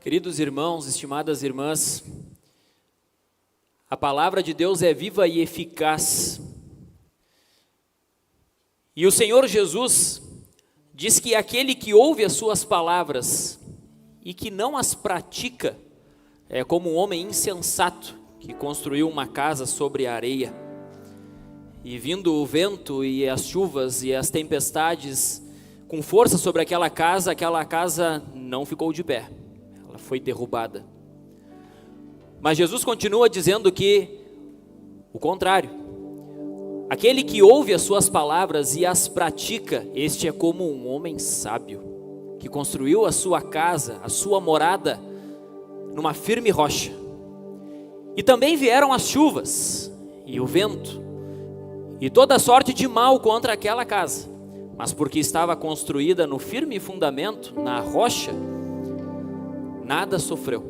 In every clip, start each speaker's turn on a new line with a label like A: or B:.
A: Queridos irmãos, estimadas irmãs, a palavra de Deus é viva e eficaz. E o Senhor Jesus diz que aquele que ouve as suas palavras e que não as pratica é como um homem insensato que construiu uma casa sobre a areia. E vindo o vento e as chuvas e as tempestades com força sobre aquela casa não ficou de pé. Ela foi derrubada. Mas Jesus continua dizendo que o contrário. Aquele que ouve as suas palavras e as pratica, este é como um homem sábio, que construiu a sua casa, a sua morada, numa firme rocha. E também vieram as chuvas e o vento, e toda sorte de mal contra aquela casa. Mas porque estava construída no firme fundamento, na rocha, nada sofreu.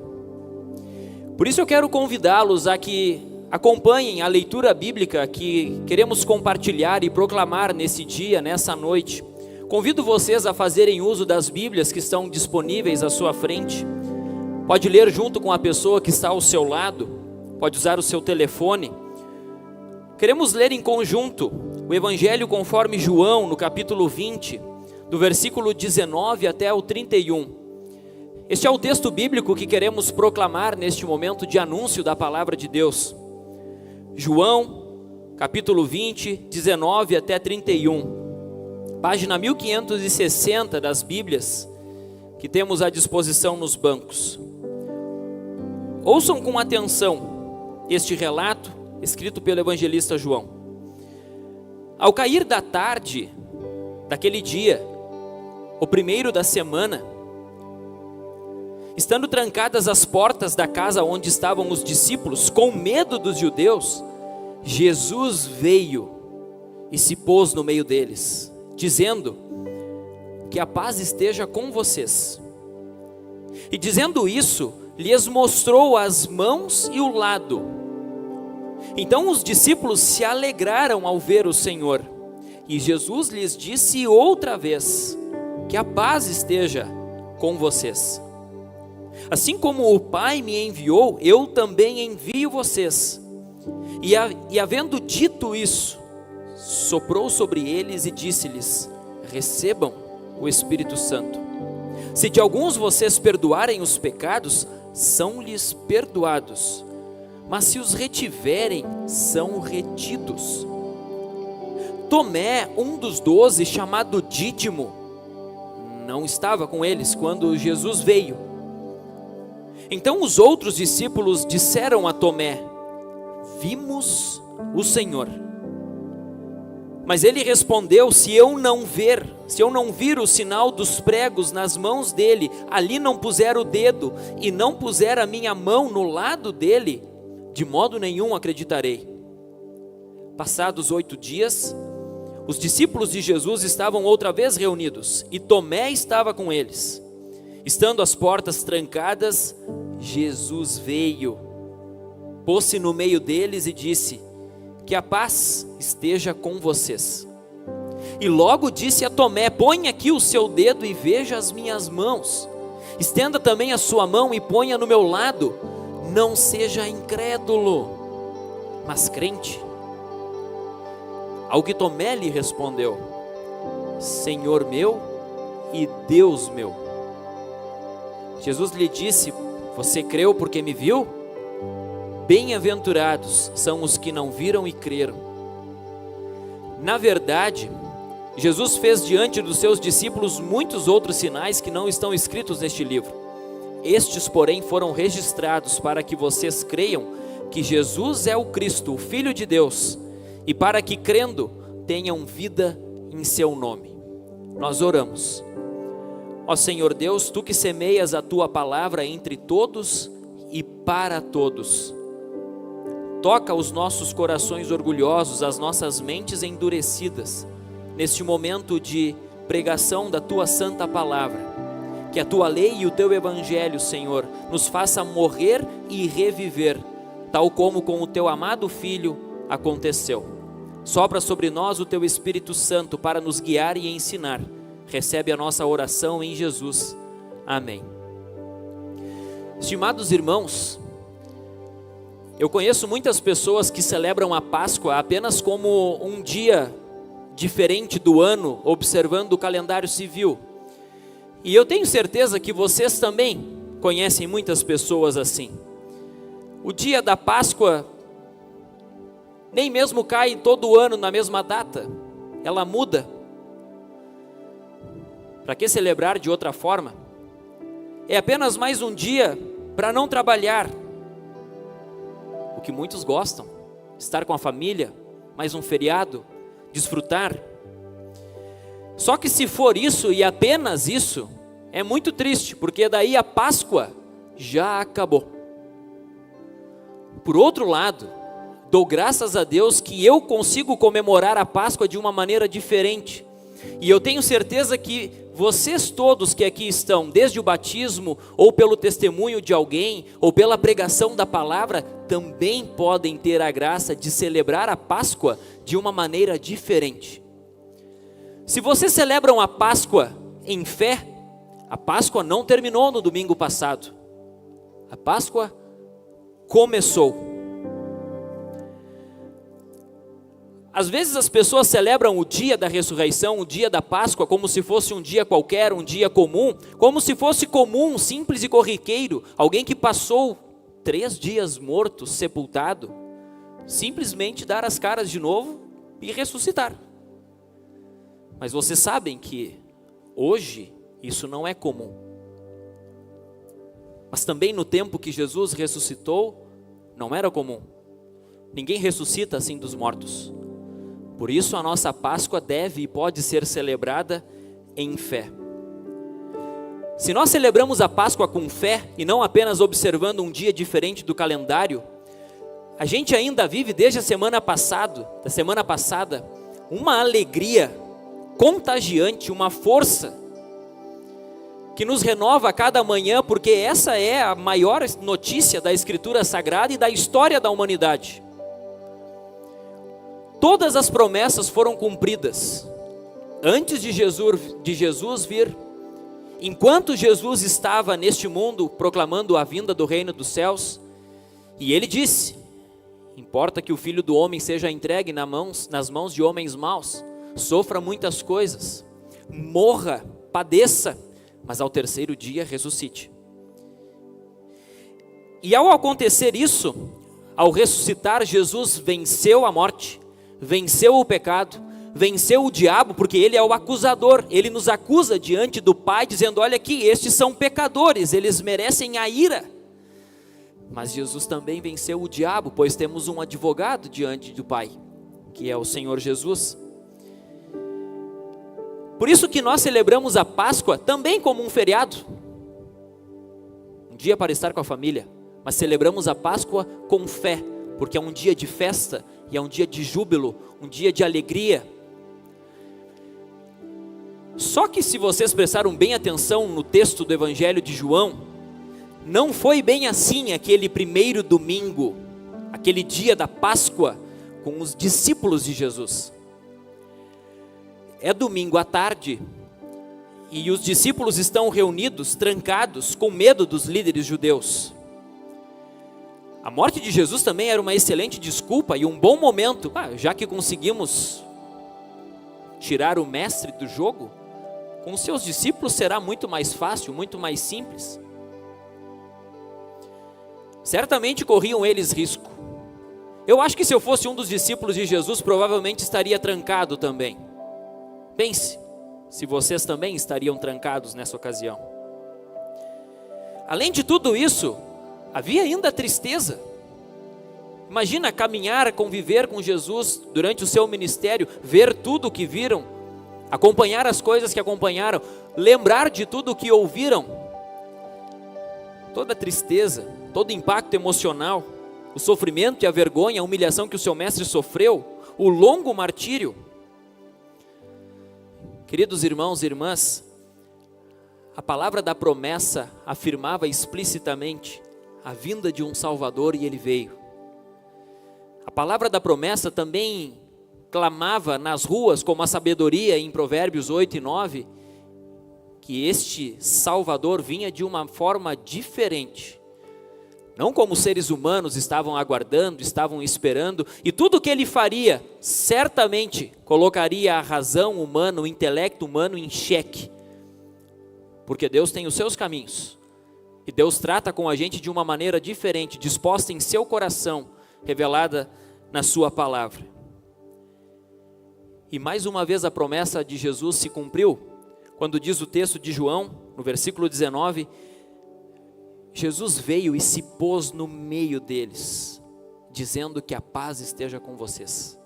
A: Por isso eu quero convidá-los a que acompanhem a leitura bíblica que queremos compartilhar e proclamar nesse dia, nessa noite. Convido vocês a fazerem uso das Bíblias que estão disponíveis à sua frente. Pode ler junto com a pessoa que está ao seu lado, pode usar o seu telefone. Queremos ler em conjunto o Evangelho conforme João, no capítulo 20, do versículo 19 até o 31. Este é o texto bíblico que queremos proclamar neste momento de anúncio da palavra de Deus. João, capítulo 20, 19 até 31. Página 1560 das Bíblias que temos à disposição nos bancos. Ouçam com atenção este relato escrito pelo evangelista João. Ao cair da tarde daquele dia, o primeiro da semana, estando trancadas as portas da casa onde estavam os discípulos, com medo dos judeus, Jesus veio e se pôs no meio deles, dizendo: que a paz esteja com vocês. E dizendo isso, lhes mostrou as mãos e o lado. Então os discípulos se alegraram ao ver o Senhor. E Jesus lhes disse outra vez: que a paz esteja com vocês. Assim como o Pai me enviou, eu também envio vocês. E havendo dito isso, soprou sobre eles e disse-lhes: recebam o Espírito Santo. Se de alguns vocês perdoarem os pecados, são-lhes perdoados. Mas se os retiverem, são retidos. Tomé, um dos 12, chamado Dídimo, não estava com eles quando Jesus veio. Então os outros discípulos disseram a Tomé: vimos o Senhor. Mas ele respondeu: se eu não vir o sinal dos pregos nas mãos dele, ali não puser o dedo e não puser a minha mão no lado dele, de modo nenhum acreditarei. Passados 8 dias, os discípulos de Jesus estavam outra vez reunidos, e Tomé estava com eles. Estando as portas trancadas, Jesus veio, pôs-se no meio deles e disse: que a paz esteja com vocês. E logo disse a Tomé: ponha aqui o seu dedo e veja as minhas mãos. Estenda também a sua mão e ponha no meu lado. Não seja incrédulo, mas crente. Ao que Tomé lhe respondeu: Senhor meu e Deus meu. Jesus lhe disse: você creu porque me viu? Bem-aventurados são os que não viram e creram. Na verdade, Jesus fez diante dos seus discípulos muitos outros sinais que não estão escritos neste livro. Estes, porém, foram registrados para que vocês creiam que Jesus é o Cristo, o Filho de Deus, e para que, crendo, tenham vida em seu nome. Nós oramos. Ó Senhor Deus, Tu que semeias a Tua palavra entre todos e para todos, toca os nossos corações orgulhosos, as nossas mentes endurecidas, neste momento de pregação da Tua santa palavra. Que a Tua lei e o Teu evangelho, Senhor, nos faça morrer e reviver, tal como com o Teu amado Filho aconteceu. Sopra sobre nós o Teu Espírito Santo para nos guiar e ensinar. Recebe a nossa oração em Jesus. Amém. Estimados irmãos, eu conheço muitas pessoas que celebram a Páscoa apenas como um dia diferente do ano, observando o calendário civil. E eu tenho certeza que vocês também conhecem muitas pessoas assim. O dia da Páscoa nem mesmo cai todo ano na mesma data, ela muda. Para que celebrar de outra forma? É apenas mais um dia para não trabalhar, o que muitos gostam, estar com a família, mais um feriado, desfrutar. Só que se for isso e apenas isso, é muito triste, porque daí a Páscoa já acabou. Por outro lado, dou graças a Deus que eu consigo comemorar a Páscoa de uma maneira diferente. E eu tenho certeza que vocês todos que aqui estão, desde o batismo, ou pelo testemunho de alguém, ou pela pregação da palavra, também podem ter a graça de celebrar a Páscoa de uma maneira diferente. Se vocês celebram a Páscoa em fé, a Páscoa não terminou no domingo passado. A Páscoa começou. Às vezes as pessoas celebram o dia da ressurreição, o dia da Páscoa, como se fosse um dia qualquer, um dia comum, como se fosse comum, simples e corriqueiro, alguém que passou 3 dias morto, sepultado, simplesmente dar as caras de novo e ressuscitar. Mas vocês sabem que hoje isso não é comum. Mas também no tempo que Jesus ressuscitou, não era comum. Ninguém ressuscita assim dos mortos. Por isso a nossa Páscoa deve e pode ser celebrada em fé. Se nós celebramos a Páscoa com fé e não apenas observando um dia diferente do calendário, a gente ainda vive desde a semana passada, uma alegria contagiante, uma força que nos renova a cada manhã, porque essa é a maior notícia da Escritura Sagrada e da história da humanidade. Todas as promessas foram cumpridas antes de Jesus vir. Enquanto Jesus estava neste mundo proclamando a vinda do reino dos céus, e ele disse: importa que o Filho do Homem seja entregue nas mãos de homens maus, sofra muitas coisas, morra, padeça, mas ao terceiro dia ressuscite. E ao acontecer isso, ao ressuscitar, Jesus venceu a morte, venceu o pecado, venceu o diabo, porque ele é o acusador. Ele nos acusa diante do Pai, dizendo: olha aqui, estes são pecadores, eles merecem a ira. Mas Jesus também venceu o diabo, pois temos um advogado diante do Pai, que é o Senhor Jesus. Por isso que nós celebramos a Páscoa também como um feriado, um dia para estar com a família, mas celebramos a Páscoa com fé, porque é um dia de festa, e é um dia de júbilo, um dia de alegria. Só que se vocês prestaram bem atenção no texto do Evangelho de João, não foi bem assim aquele primeiro domingo, aquele dia da Páscoa com os discípulos de Jesus. É domingo à tarde, e os discípulos estão reunidos, trancados, com medo dos líderes judeus. A morte de Jesus também era uma excelente desculpa e um bom momento, já que conseguimos tirar o mestre do jogo, com os seus discípulos será muito mais fácil, muito mais simples. Certamente corriam eles risco. Eu acho que se eu fosse um dos discípulos de Jesus, provavelmente estaria trancado também. Pense, se vocês também estariam trancados nessa ocasião. Além de tudo isso, havia ainda tristeza. Imagina caminhar, conviver com Jesus durante o seu ministério, ver tudo o que viram, acompanhar as coisas que acompanharam, lembrar de tudo o que ouviram. Toda a tristeza, todo o impacto emocional, o sofrimento e a vergonha, a humilhação que o seu mestre sofreu, o longo martírio. Queridos irmãos e irmãs, a palavra da promessa afirmava explicitamente a vinda de um Salvador, e ele veio. A palavra da promessa também clamava nas ruas, como a sabedoria em Provérbios 8 e 9, que este Salvador vinha de uma forma diferente, não como seres humanos estavam aguardando, estavam esperando, e tudo o que ele faria, certamente colocaria a razão humana, o intelecto humano em xeque, porque Deus tem os seus caminhos, e Deus trata com a gente de uma maneira diferente, disposta em seu coração, revelada na sua palavra. E mais uma vez a promessa de Jesus se cumpriu, quando diz o texto de João, no versículo 19, Jesus veio e se pôs no meio deles, dizendo que a paz esteja com vocês.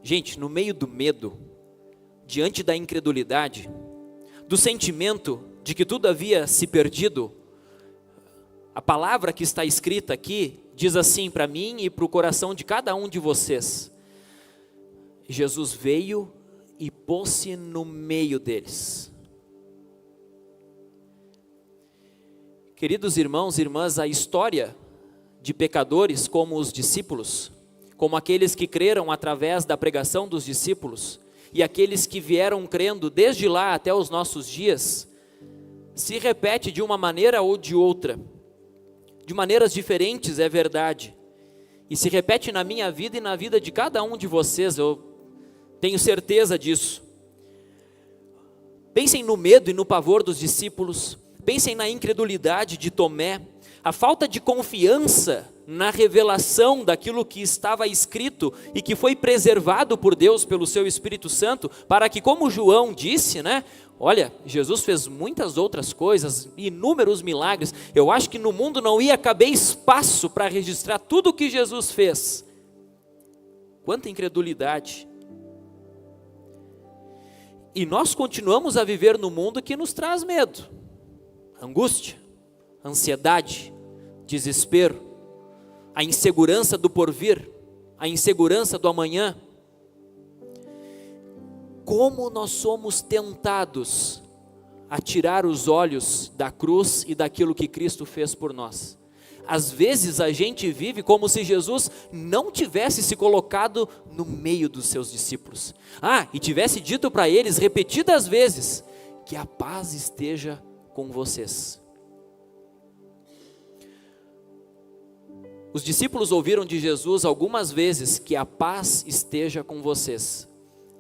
A: Gente, no meio do medo, diante da incredulidade, do sentimento de que tudo havia se perdido, a palavra que está escrita aqui diz assim para mim e para o coração de cada um de vocês: Jesus veio e pôs-se no meio deles. Queridos irmãos e irmãs, a história de pecadores como os discípulos, como aqueles que creram através da pregação dos discípulos, e aqueles que vieram crendo desde lá até os nossos dias, se repete de uma maneira ou de outra, de maneiras diferentes, é verdade, e se repete na minha vida e na vida de cada um de vocês, eu tenho certeza disso. Pensem no medo e no pavor dos discípulos, pensem na incredulidade de Tomé, a falta de confiança na revelação daquilo que estava escrito e que foi preservado por Deus pelo seu Espírito Santo, para que, como João disse, olha, Jesus fez muitas outras coisas, inúmeros milagres, eu acho que no mundo não ia caber espaço para registrar tudo o que Jesus fez. Quanta incredulidade! E nós continuamos a viver no mundo que nos traz medo, angústia, ansiedade, desespero, a insegurança do porvir, a insegurança do amanhã. Como nós somos tentados a tirar os olhos da cruz e daquilo que Cristo fez por nós. Às vezes a gente vive como se Jesus não tivesse se colocado no meio dos seus discípulos. E tivesse dito para eles repetidas vezes, que a paz esteja com vocês. Os discípulos ouviram de Jesus algumas vezes que a paz esteja com vocês,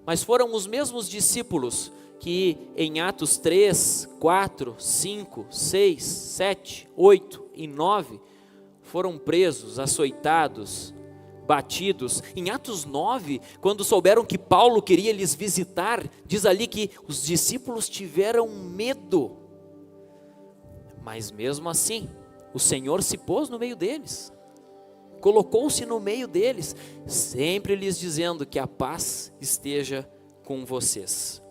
A: mas foram os mesmos discípulos que em Atos 3, 4, 5, 6, 7, 8 e 9 foram presos, açoitados, batidos. Em Atos 9, quando souberam que Paulo queria lhes visitar, diz ali que os discípulos tiveram medo, mas mesmo assim, o Senhor se pôs no meio deles, colocou-se no meio deles, sempre lhes dizendo que a paz esteja com vocês.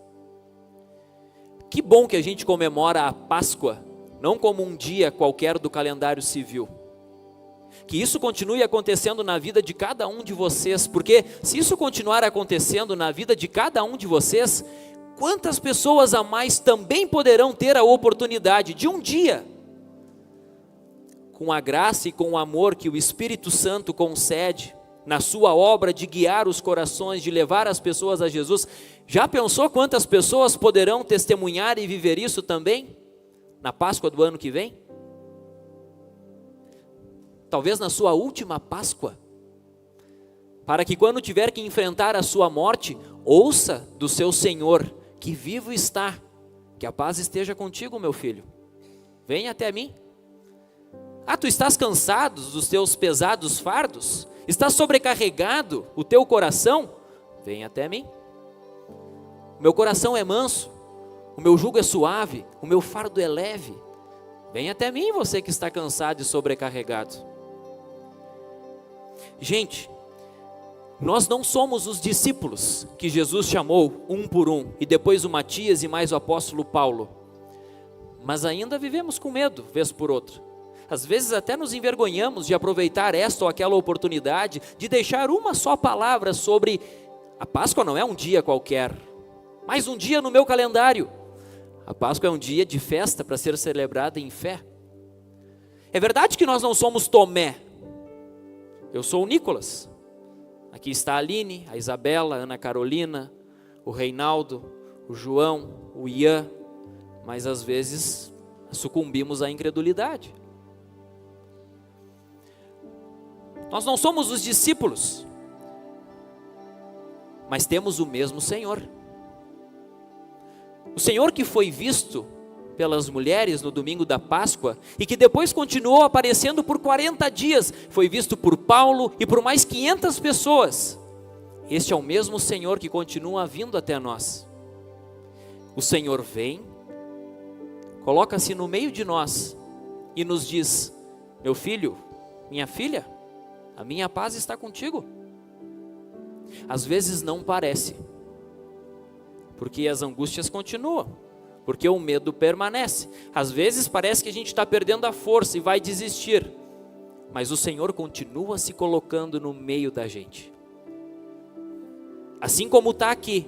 A: Que bom que a gente comemora a Páscoa, não como um dia qualquer do calendário civil. Que isso continue acontecendo na vida de cada um de vocês, porque se isso continuar acontecendo na vida de cada um de vocês, quantas pessoas a mais também poderão ter a oportunidade de um dia, com a graça e com o amor que o Espírito Santo concede na sua obra de guiar os corações, de levar as pessoas a Jesus. Já pensou quantas pessoas poderão testemunhar e viver isso também na Páscoa do ano que vem? Talvez na sua última Páscoa, para que quando tiver que enfrentar a sua morte, ouça do seu Senhor que vivo está, que a paz esteja contigo, meu filho, venha até mim. Tu estás cansado dos teus pesados fardos? Está sobrecarregado o teu coração? Vem até mim. O meu coração é manso, o meu jugo é suave, o meu fardo é leve. Vem até mim, você que está cansado e sobrecarregado. Gente, nós não somos os discípulos que Jesus chamou um por um, e depois o Matias e mais o apóstolo Paulo, mas ainda vivemos com medo, vez por outra. Às vezes até nos envergonhamos de aproveitar esta ou aquela oportunidade, de deixar uma só palavra sobre a Páscoa. Não é um dia qualquer, mais um dia no meu calendário. A Páscoa é um dia de festa para ser celebrada em fé. É verdade que nós não somos Tomé. Eu sou o Nicolas. Aqui está a Aline, a Isabela, a Ana Carolina, o Reinaldo, o João, o Ian. Mas às vezes sucumbimos à incredulidade. Nós não somos os discípulos, mas temos o mesmo Senhor. O Senhor que foi visto pelas mulheres no domingo da Páscoa e que depois continuou aparecendo por 40 dias, foi visto por Paulo e por mais 500 pessoas. Este é o mesmo Senhor que continua vindo até nós. O Senhor vem, coloca-se no meio de nós e nos diz: meu filho, minha filha, a minha paz está contigo. Às vezes não parece, porque as angústias continuam, porque o medo permanece. Às vezes parece que a gente está perdendo a força e vai desistir, mas o Senhor continua se colocando no meio da gente. Assim como está aqui,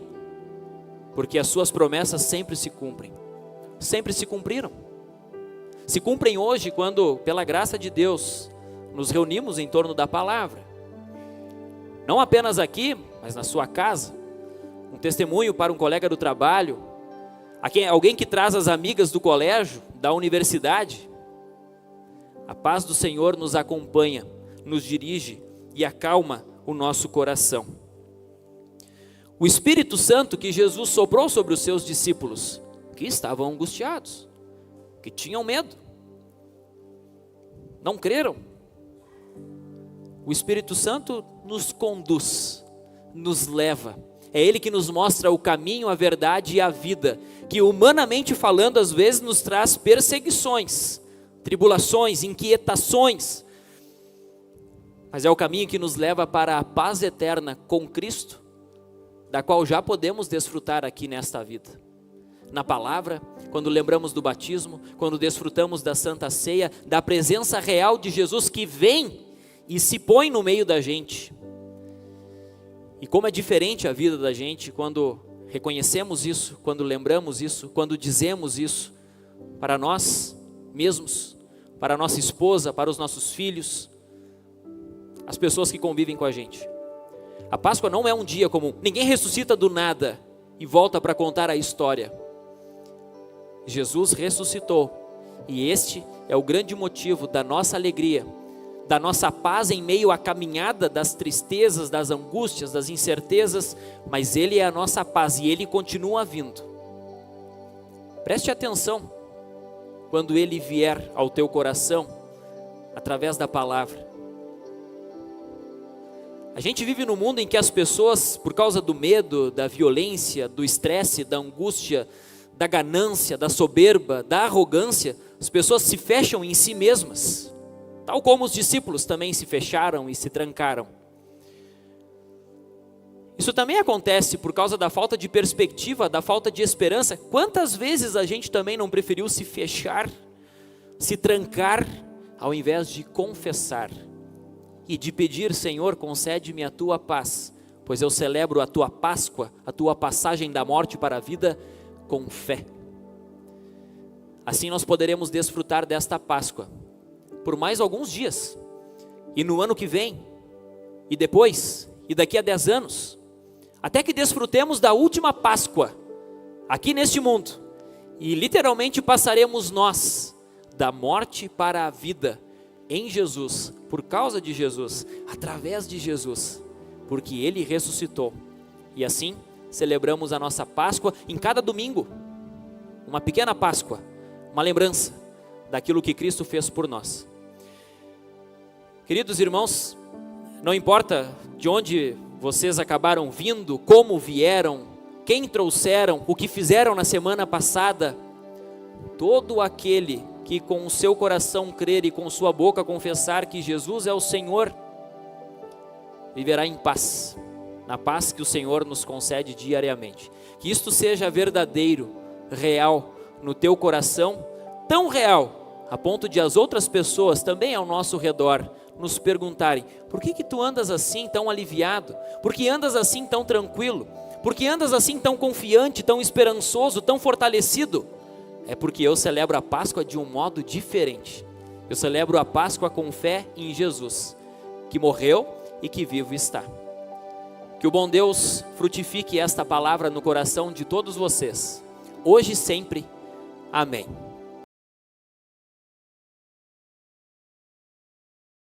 A: porque as suas promessas sempre se cumprem, sempre se cumpriram. Se cumprem hoje quando, pela graça de Deus, nos reunimos em torno da palavra. Não apenas aqui, mas na sua casa. Um testemunho para um colega do trabalho, alguém que traz as amigas do colégio, da universidade. A paz do Senhor nos acompanha, nos dirige e acalma o nosso coração. O Espírito Santo que Jesus soprou sobre os seus discípulos, que estavam angustiados, que tinham medo, não creram. O Espírito Santo nos conduz, nos leva. É Ele que nos mostra o caminho, a verdade e a vida, que humanamente falando às vezes nos traz perseguições, tribulações, inquietações, mas é o caminho que nos leva para a paz eterna com Cristo, da qual já podemos desfrutar aqui nesta vida. Na palavra, quando lembramos do batismo, quando desfrutamos da Santa Ceia, da presença real de Jesus que vem e se põe no meio da gente. E como é diferente a vida da gente quando reconhecemos isso, quando lembramos isso, quando dizemos isso para nós mesmos, para a nossa esposa, para os nossos filhos, as pessoas que convivem com a gente. A Páscoa não é um dia comum, ninguém ressuscita do nada e volta para contar a história. Jesus ressuscitou e este é o grande motivo da nossa alegria, da nossa paz em meio à caminhada das tristezas, das angústias, das incertezas, mas Ele é a nossa paz e Ele continua vindo. Preste atenção quando Ele vier ao teu coração, através da palavra. A gente vive num mundo em que as pessoas, por causa do medo, da violência, do estresse, da angústia, da ganância, da soberba, da arrogância, as pessoas se fecham em si mesmas. Tal como os discípulos também se fecharam e se trancaram. Isso também acontece por causa da falta de perspectiva, da falta de esperança. Quantas vezes a gente também não preferiu se fechar, se trancar, ao invés de confessar e de pedir: Senhor, concede-me a tua paz, pois eu celebro a tua Páscoa, a tua passagem da morte para a vida com fé. Assim nós poderemos desfrutar desta Páscoa por mais alguns dias, e no ano que vem, e depois, e daqui a 10 anos, até que desfrutemos da última Páscoa, aqui neste mundo, e literalmente passaremos nós, da morte para a vida, em Jesus, por causa de Jesus, através de Jesus, porque Ele ressuscitou, e assim celebramos a nossa Páscoa em cada domingo, uma pequena Páscoa, uma lembrança daquilo que Cristo fez por nós. Queridos irmãos, não importa de onde vocês acabaram vindo, como vieram, quem trouxeram, o que fizeram na semana passada, todo aquele que com o seu coração crer e com sua boca confessar que Jesus é o Senhor, viverá em paz, na paz que o Senhor nos concede diariamente. Que isto seja verdadeiro, real no teu coração, tão real, a ponto de as outras pessoas também ao nosso redor nos perguntarem: por que tu andas assim tão aliviado? Por que andas assim tão tranquilo? Por que andas assim tão confiante, tão esperançoso, tão fortalecido? É porque eu celebro a Páscoa de um modo diferente. Eu celebro a Páscoa com fé em Jesus, que morreu e que vivo está. Que o bom Deus frutifique esta palavra no coração de todos vocês, hoje e sempre. Amém.